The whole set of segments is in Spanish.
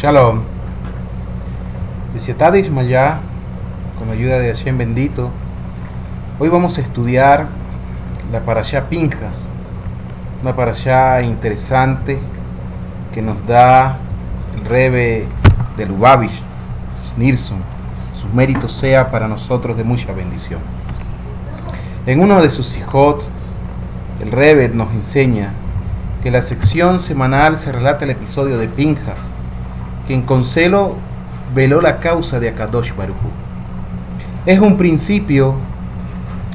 Shalom. Visitada Ismayá, con la ayuda de Hashem bendito, hoy vamos a estudiar la Parashá Pinjas, una Parashá interesante que nos da el Rebbe de Lubavitch, Schneerson. Sus méritos sea para nosotros de mucha bendición. En uno de sus sijot, el Rebbe nos enseña que en la sección semanal se relata el episodio de Pinjas, quien con celo veló la causa de Akadosh Baruj Hu. Es un principio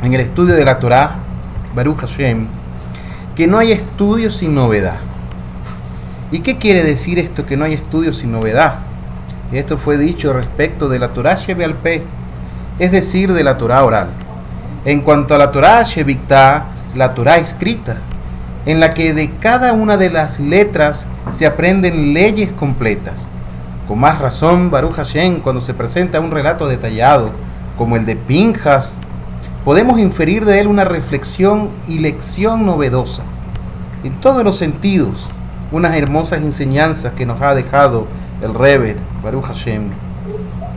en el estudio de la Torá, Baruch Hashem, que no hay estudio sin novedad. ¿Y qué quiere decir esto, que no hay estudio sin novedad? Esto fue dicho respecto de la Torá Shebe'al Peh, es decir, de la Torá oral. En cuanto a la Torá Shebiktá, la Torá escrita, en la que de cada una de las letras se aprenden leyes completas. Con más razón, Baruch Hashem, cuando se presenta un relato detallado, como el de Pinjas, podemos inferir de él una reflexión y lección novedosa. En todos los sentidos, unas hermosas enseñanzas que nos ha dejado el Rebbe, Baruch Hashem.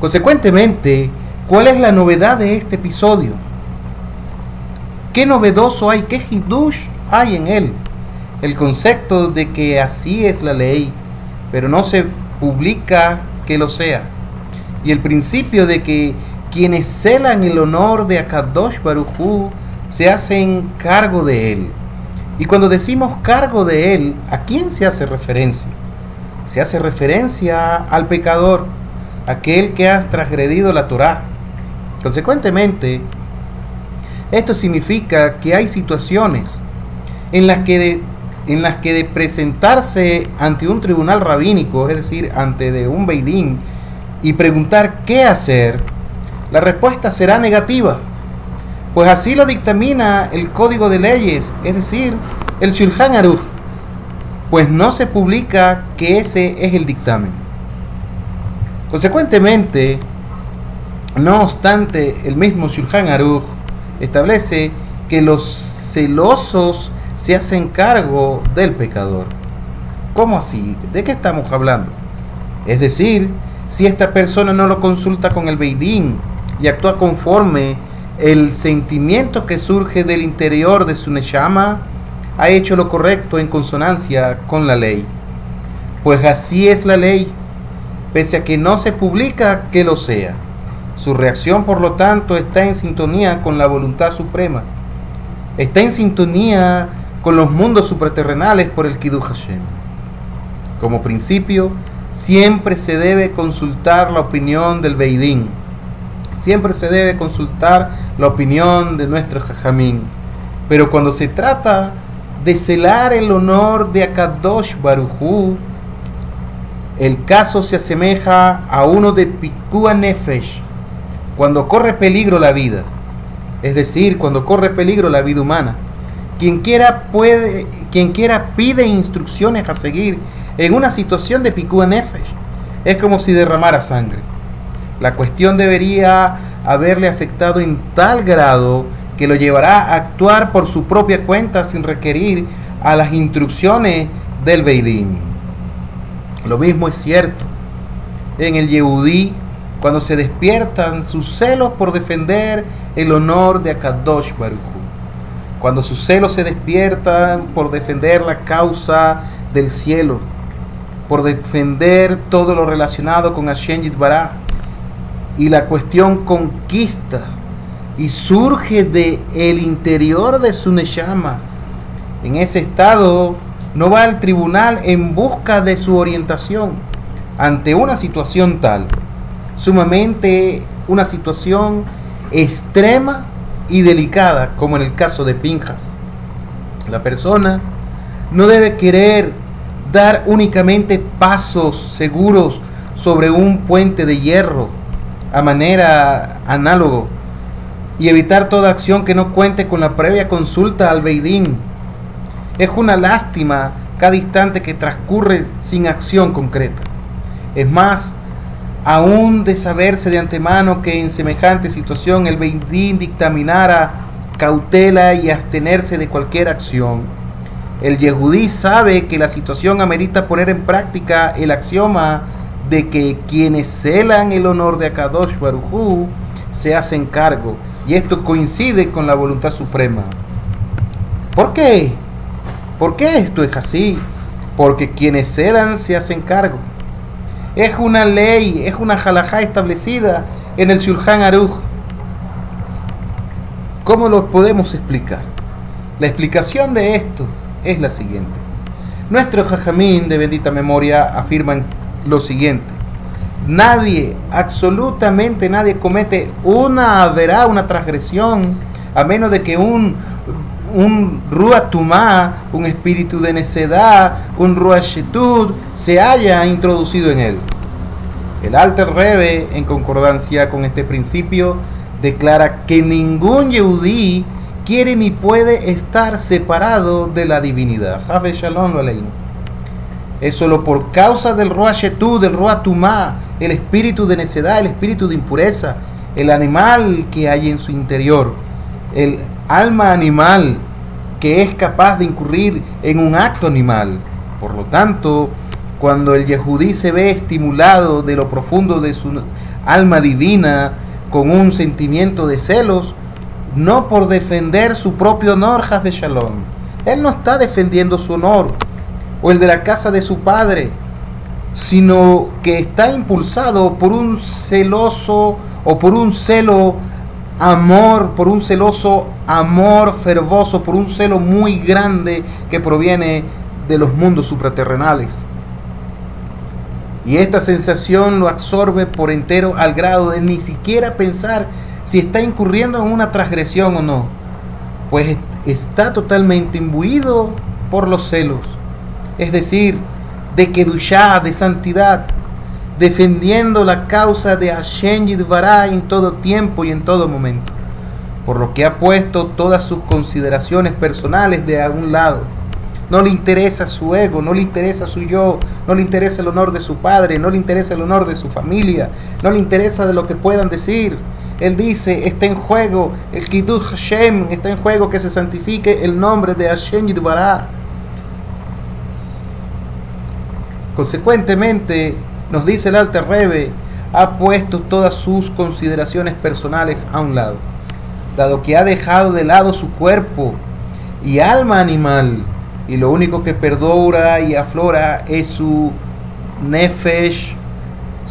Consecuentemente, ¿cuál es la novedad de este episodio? ¿Qué novedoso hay? ¿Qué hidush hay en él? El concepto de que así es la ley, pero no se publica que lo sea. Y el principio de que quienes celan el honor de Akadosh Baruj Hu se hacen cargo de él. Y cuando decimos cargo de él, ¿a quién se hace referencia? Se hace referencia al pecador, aquel que ha transgredido la Torá. Consecuentemente, esto significa que hay situaciones en las que de presentarse ante un tribunal rabínico, es decir, ante de un beidín, y preguntar qué hacer, la respuesta será negativa, pues así lo dictamina el Código de Leyes, es decir, el Shulchan Aruch, pues no se publica que ese es el dictamen. Consecuentemente, no obstante, el mismo Shulchan Aruch establece que los celosos se hacen cargo del pecador. ¿Cómo así? ¿De qué estamos hablando? Es decir, si esta persona no lo consulta con el beidín y actúa conforme el sentimiento que surge del interior de su neshama, ha hecho lo correcto en consonancia con la ley. Pues así es la ley, pese a que no se publica que lo sea. Su reacción, por lo tanto, está en sintonía con la voluntad suprema. Está en sintonía con los mundos supraterrenales por el Kiddush Hashem. Como principio, siempre se debe consultar la opinión del beidín. Siempre se debe consultar la opinión de nuestro Jajamín. Pero cuando se trata de celar el honor de Akadosh Baruj Hu, el caso se asemeja a uno de Pikua Nefesh, cuando corre peligro la vida, es decir, cuando corre peligro la vida humana. Quien quiera pide instrucciones a seguir en una situación de Pikua Nefesh. Es como si derramara sangre. La cuestión debería haberle afectado en tal grado que lo llevará a actuar por su propia cuenta sin requerir a las instrucciones del beidín. Lo mismo es cierto en el Yehudí, cuando se despiertan sus celos por defender el honor de Akadosh Baruj Hu. Cuando sus celos se despiertan por defender la causa del cielo, por defender todo lo relacionado con Hashem Yitbaraj, y la cuestión conquista y surge de el interior de su neshama, en ese estado no va al tribunal en busca de su orientación ante una situación tal, sumamente una situación extrema y delicada, como en el caso de Pinjas. La persona no debe querer dar únicamente pasos seguros sobre un puente de hierro a manera análogo y evitar toda acción que no cuente con la previa consulta al beidín. Es una lástima cada instante que transcurre sin acción concreta. Es más, aún de saberse de antemano que en semejante situación el beidín dictaminara cautela y abstenerse de cualquier acción, el Yehudí sabe que la situación amerita poner en práctica el axioma de que quienes celan el honor de Akadosh Baruj Hu se hacen cargo, y esto coincide con la voluntad suprema. ¿Por qué? ¿Por qué esto es así? Porque quienes celan se hacen cargo. Es una ley, es una halajá establecida en el Shulchan Aruch. ¿Cómo lo podemos explicar? La explicación de esto es la siguiente. Nuestros jajamín de bendita memoria afirman lo siguiente: nadie, absolutamente nadie comete una averá, una transgresión, a menos de que un Ruach Tumá, un espíritu de necedad, un Ruach Shetud, se haya introducido en él. El Alter Rebbe, en concordancia con este principio, declara que ningún Yehudí quiere ni puede estar separado de la divinidad. Jave Shalom lo aleinu. Es solo por causa del Ruach Shetud, del Ruach Tumá, el espíritu de necedad, el espíritu de impureza, el animal que hay en su interior, el alma animal que es capaz de incurrir en un acto animal. Por lo tanto, cuando el Yehudí se ve estimulado de lo profundo de su alma divina con un sentimiento de celos, no por defender su propio honor, Jave Shalom, él no está defendiendo su honor o el de la casa de su padre, sino que está impulsado por un celoso o por un celo amor, por un celoso amor fervoso, por un celo muy grande que proviene de los mundos supraterrenales. Y esta sensación lo absorbe por entero al grado de ni siquiera pensar si está incurriendo en una transgresión o no, pues está totalmente imbuido por los celos, es decir, de Kedushá, de santidad, defendiendo la causa de Hashem Yitbará en todo tiempo y en todo momento, por lo que ha puesto todas sus consideraciones personales de a un lado. No le interesa su ego, no le interesa su yo, no le interesa el honor de su padre, no le interesa el honor de su familia, no le interesa de lo que puedan decir. Él dice, está en juego el Kiddush Hashem, está en juego que se santifique el nombre de Hashem Yitbará. Consecuentemente, nos dice el Alter Rebbe, ha puesto todas sus consideraciones personales a un lado, dado que ha dejado de lado su cuerpo y alma animal, y lo único que perdura y aflora es su nefesh,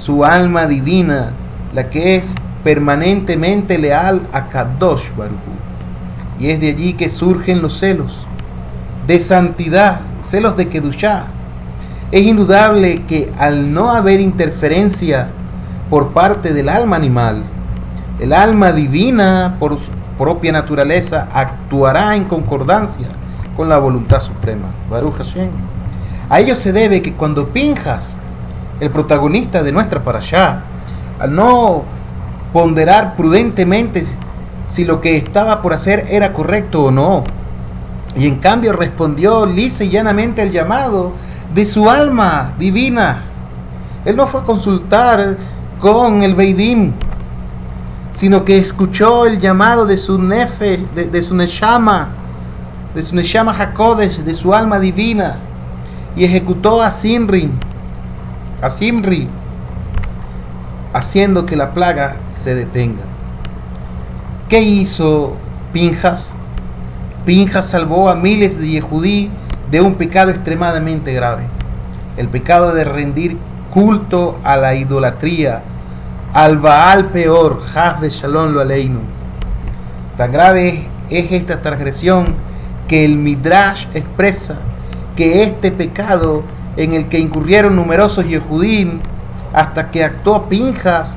su alma divina, la que es permanentemente leal a Kadosh Baruj Hu. Y es de allí que surgen los celos de santidad, celos de Kedushá. Es indudable que al no haber interferencia por parte del alma animal, el alma divina por su propia naturaleza actuará en concordancia con la voluntad suprema. Baruch Hashem. A ello se debe que cuando Pinjas, el protagonista de nuestra parashá, al no ponderar prudentemente si lo que estaba por hacer era correcto o no, y en cambio respondió lisa y llanamente al llamado de su alma divina, él no fue a consultar con el Beidim, sino que escuchó el llamado de su nefe, de su neshama, de su neshama hakodesh, de su alma divina, y ejecutó a Simri, haciendo que la plaga se detenga. ¿Qué hizo Pinjas? Pinjas salvó a miles de Yehudí de un pecado extremadamente grave, el pecado de rendir culto a la idolatría, al Baal peor, Jaz Shalom lo aleinu. Tan grave es esta transgresión que el Midrash expresa que este pecado en el que incurrieron numerosos Yehudim hasta que actuó Pinjas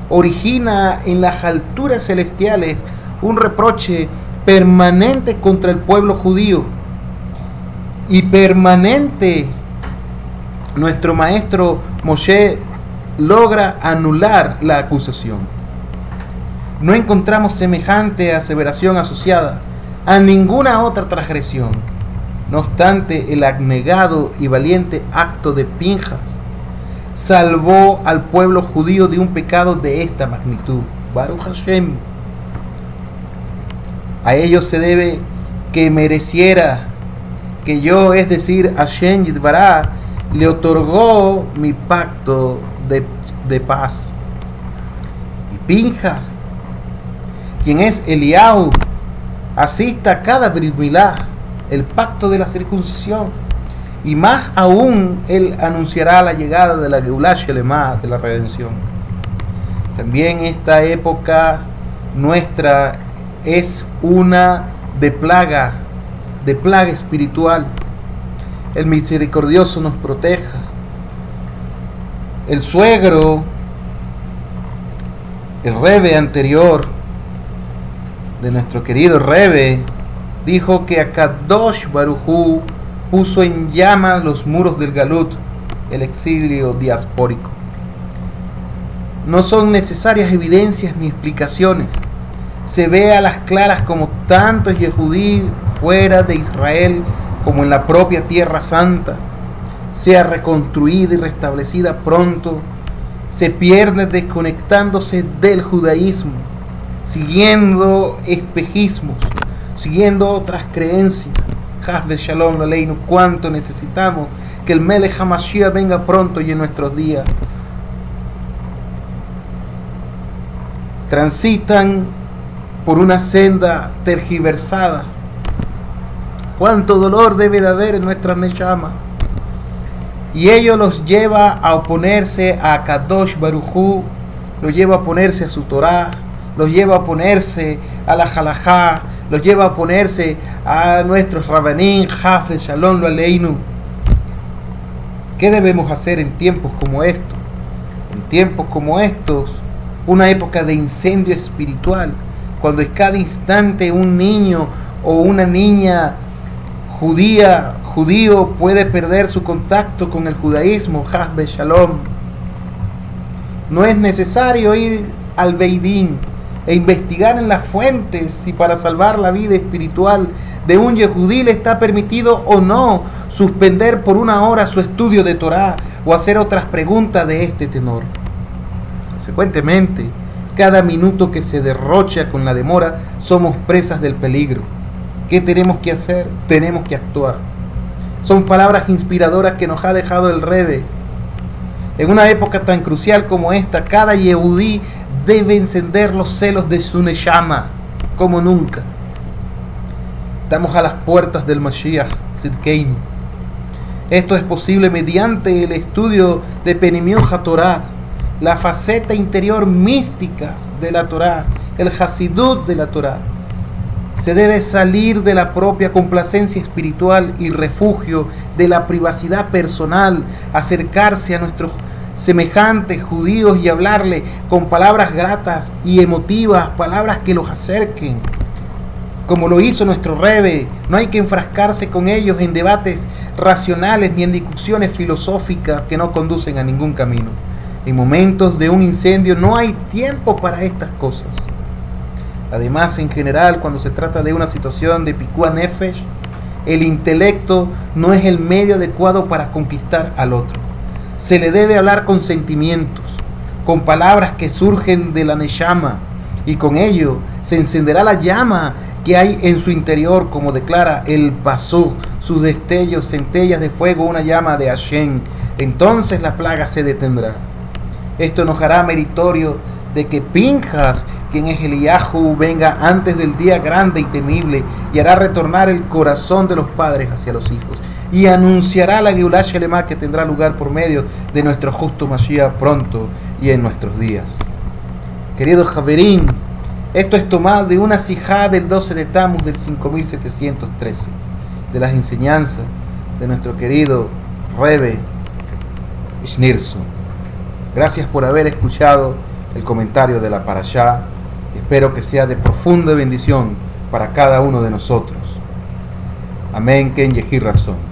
origina en las alturas celestiales un reproche permanente contra el pueblo judío, y permanente nuestro maestro Moshe logra anular la acusación. No encontramos semejante aseveración asociada a ninguna otra transgresión. No obstante, el abnegado y valiente acto de Pinjas salvó al pueblo judío de un pecado de esta magnitud. Baruch Hashem. A ello se debe que mereciera que yo, es decir, Hashem Yitbará, le otorgó mi pacto de paz. Y Pinjas, quien es Eliyahu, asista a cada Brit Milá, el pacto de la circuncisión, y más aún él anunciará la llegada de la Geulah Shelemá, de la redención. También esta época nuestra es una de plaga espiritual. El misericordioso nos proteja. El suegro, el Rebbe anterior de nuestro querido Rebbe, dijo que Akadosh Baruj Hu puso en llamas los muros del Galut, el exilio diaspórico. No son necesarias evidencias ni explicaciones. Se ve a las claras como tanto es Yehudí fuera de Israel como en la propia Tierra Santa sea reconstruida y restablecida pronto, se pierde desconectándose del judaísmo, siguiendo espejismos, siguiendo otras creencias. Haz de Shalom Aleinu, cuánto necesitamos que el Melech HaMashiach venga pronto y en nuestros días. Transitan por una senda tergiversada. Cuánto dolor debe de haber en nuestras Neshama. Y ello los lleva a oponerse a Kadosh Baruj Hu, los lleva a oponerse a su Torah, los lleva a oponerse a la Halajá, los lleva a oponerse a nuestros Rabanim, Haz de Shalom Aleinu. ¿Qué debemos hacer en tiempos como estos? En tiempos como estos, una época de incendio espiritual, cuando en cada instante un niño o una niña judío puede perder su contacto con el judaísmo, Haz de Shalom. No es necesario ir al Beidín e investigar en las fuentes si para salvar la vida espiritual de un yehudí le está permitido o no suspender por una hora su estudio de Torah o hacer otras preguntas de este tenor. Consecuentemente, cada minuto que se derrocha con la demora, somos presas del peligro. ¿Qué tenemos que hacer? Tenemos que actuar. Son palabras inspiradoras que nos ha dejado el Rebbe. En una época tan crucial como esta, cada yehudí debe encender los celos de su Neshama como nunca. Estamos a las puertas del Mashiach Tzidkeinu. Esto es posible mediante el estudio de Penimiut HaTorah, la faceta interior mística de la Torah, el Hasidut de la Torah. Se debe salir de la propia complacencia espiritual y refugio de la privacidad personal, acercarse a nuestros semejantes judíos y hablarle con palabras gratas y emotivas, palabras que los acerquen. Como lo hizo nuestro Rebbe, no hay que enfrascarse con ellos en debates racionales ni en discusiones filosóficas que no conducen a ningún camino. En momentos de un incendio no hay tiempo para estas cosas. Además, en general, cuando se trata de una situación de Pikuah Nefesh, el intelecto no es el medio adecuado para conquistar al otro. Se le debe hablar con sentimientos, con palabras que surgen de la Neshama, y con ello se encenderá la llama que hay en su interior, como declara el Pasuk, sus destellos, centellas de fuego, una llama de Hashem. Entonces la plaga se detendrá. Esto nos hará meritorio de que Pinjas, quien es Eliyahu, venga antes del día grande y temible y hará retornar el corazón de los padres hacia los hijos y anunciará la Geulah Shelemá que tendrá lugar por medio de nuestro justo Mashiach pronto y en nuestros días. Queridos Javerín, esto es tomado de una sijá del 12 de Tammuz del 5713, de las enseñanzas de nuestro querido Rebbe Schneerson. Gracias por haber escuchado el comentario de la Parashá. Espero que sea de profunda bendición para cada uno de nosotros. Amén, Ken Yehi Razón.